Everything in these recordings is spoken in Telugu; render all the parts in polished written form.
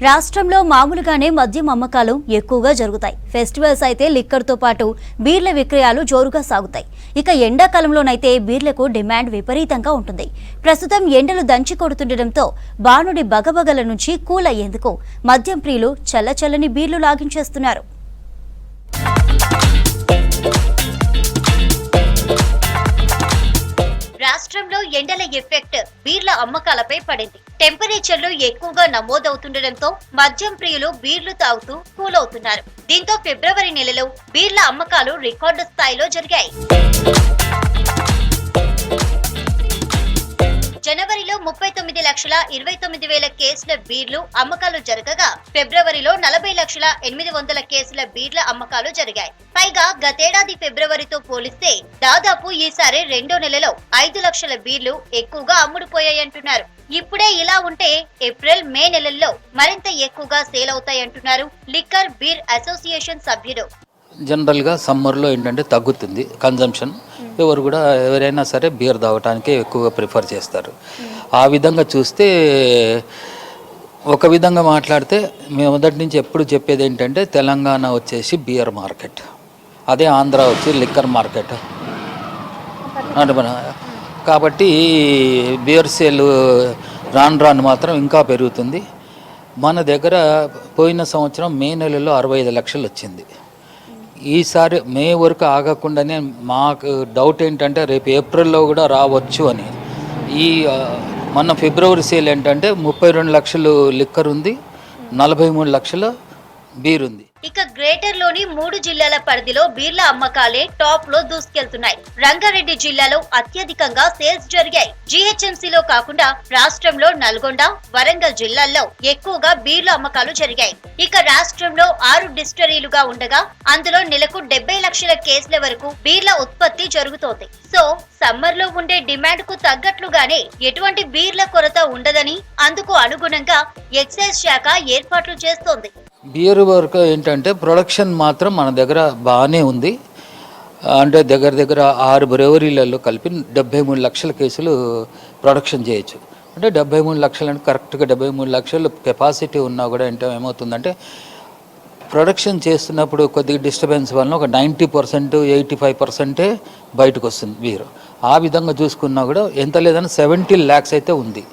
రాష్ట్రంలో మామూలుగానే మద్యం అమ్మకాలు ఎక్కువగా జరుగుతాయి. ఫెస్టివల్స్ అయితే లిక్కర్ తో పాటు బీర్ల విక్రయాలు జోరుగా సాగుతాయి. ఇక ఎండాకాలంలోనైతే బీర్లకు డిమాండ్ విపరీతంగా ఉంటుంది. ప్రస్తుతం ఎండలు దంచి కొడుతుండటంతో బాణుడి బగబగల నుంచి కూల్ అయ్యేందుకు మద్యం ప్రియులు చల్లచల్లని బీర్లు లాగించేస్తున్నారు. రాష్ట్రంలో ఎండల ఎఫెక్ట్ బీర్ల అమ్మకాలపై పడింది. టెంపరేచర్లు ఎక్కువగా నమోదవుతుండటంతో మద్యం ప్రియులు బీర్లు తాగుతూ కూల్ అవుతున్నారు. దీంతో ఫిబ్రవరి నెలలో బీర్ల అమ్మకాలు రికార్డు స్థాయిలో జరిగాయి. జనవరిలో 39,29,000 కేసుల బీర్లు అమ్మకాలు జరగగా ఫిబ్రవరిలో 40,800,000 కేసుల బీర్ల అమ్మకాలు జరిగాయి. పైగా గతేడాది ఫిబ్రవరితో పోలిస్తే దాదాపు ఈసారి రెండో నెలలో 5 లక్షల బీర్లు ఎక్కువగా అమ్ముడుపోయాయంటున్నారు. ఇప్పుడే ఇలా ఉంటే ఏప్రిల్ మే నెలల్లో మరింత ఎక్కువగా సేల్ అవుతాయంటున్నారు లిక్కర్ బీర్ అసోసియేషన్ సభ్యుడు. జనరల్గా సమ్మర్లో ఏంటంటే తగ్గుతుంది కన్జంప్షన్. ఎవరైనా సరే బీర్ తాగటానికి ఎక్కువగా ప్రిఫర్ చేస్తారు. ఆ విధంగా చూస్తే ఒక విధంగా మాట్లాడితే మేము మొదటి నుంచి ఎప్పుడు చెప్పేది ఏంటంటే తెలంగాణ వచ్చేసి బియర్ మార్కెట్, అదే ఆంధ్ర వచ్చి లిక్కర్ మార్కెట్. కాబట్టి బియర్ సేల్ రాను మాత్రం ఇంకా పెరుగుతుంది. మన దగ్గర పోయిన సంవత్సరం మే నెలలో 65 లక్షలు వచ్చింది. ఈసారి మే వరకు ఆగకుండానే మాకు డౌట్ ఏంటంటే రేపు ఏప్రిల్లో కూడా రావచ్చు అని. మన ఫిబ్రవరి సేల్ ఏంటంటే 32 లక్షలు లిక్కర్ ఉంది, 43 లక్షల బీర్ ఉంది. ఇక గ్రేటర్ లోని 3 జిల్లాల పరిధిలో బీర్ల అమ్మకాలే టాప్ లో దూసుకెళ్తున్నాయి. రంగారెడ్డి జిల్లాలో అత్యధికంగా సేల్స్ జరిగాయి. జీహెచ్ఎంసీలో కాకుండా రాష్ట్రంలో నల్గొండ, వరంగల్ జిల్లాల్లో ఎక్కువగా బీర్ల అమ్మకాలు జరిగాయి. ఇక రాష్ట్రంలో 6 డిస్టరీలుగా ఉండగా అందులో నెలకు 70 లక్షల కేసుల వరకు బీర్ల ఉత్పత్తి జరుగుతోంది. సో సమ్మర్ లో ఉండే డిమాండ్ కు తగ్గట్లుగానే ఎటువంటి బీర్ల కొరత ఉండదని అందుకు అనుగుణంగా ఎక్సైజ్ శాఖ ఏర్పాట్లు చేస్తోంది. బియర్ వరకు ఏంటంటే ప్రొడక్షన్ మాత్రం మన దగ్గర బాగానే ఉంది. అంటే దగ్గర 6 బ్రెవరీలలో కలిపి 73 లక్షల కేసులు ప్రొడక్షన్ చేయొచ్చు. అంటే 73 లక్షలు అంటే కరెక్ట్గా 73 లక్షలు కెపాసిటీ ఉన్నా కూడా ఏమవుతుందంటే ప్రొడక్షన్ చేస్తున్నప్పుడు కొద్దిగా డిస్టర్బెన్స్ వలన ఒక 90%, 85% బయటకు వస్తుంది బీరు. ఆ విధంగా చూసుకున్నా కూడా ఎంత లేదని 70 lakhs అయితే ఉంది.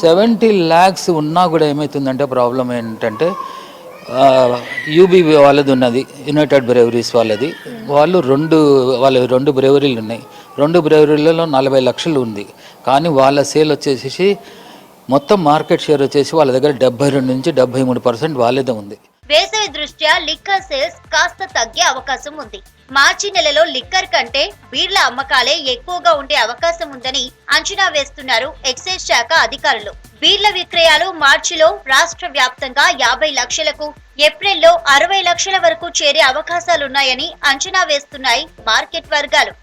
70 lakhs ఉన్నా కూడా ఏమవుతుందంటే ప్రాబ్లం ఏంటంటే యూబీబీ వాళ్ళది ఉన్నది, యునైటెడ్ బ్రెవరీస్ వాళ్ళది. వాళ్ళ 2 బ్రెవరీలు ఉన్నాయి. 2 బ్రెవరీలలో 40 లక్షలు ఉంది. కానీ వాళ్ళ సేల్ వచ్చేసి మొత్తం మార్కెట్ షేర్ వచ్చేసి వాళ్ళ దగ్గర 72 నుంచి 73% వాళ్ళదే ఉంది. వేసవి దృష్ట్యా లిక్కర్ సేల్స్ కాస్త తగ్గే అవకాశం ఉంది. మార్చి నెలలో లిక్కర్ కంటే బీర్ల అమ్మకాలే ఎక్కువగా ఉండే అవకాశం ఉందని అంచనా వేస్తున్నారు ఎక్సైజ్ శాఖ అధికారులు. బీర్ల విక్రయాలు మార్చిలో రాష్ట్ర వ్యాప్తంగా 50 లక్షలకు, ఏప్రిల్లో 60 లక్షల వరకు చేరే అవకాశాలున్నాయని అంచనా వేస్తున్నాయి మార్కెట్ వర్గాలు.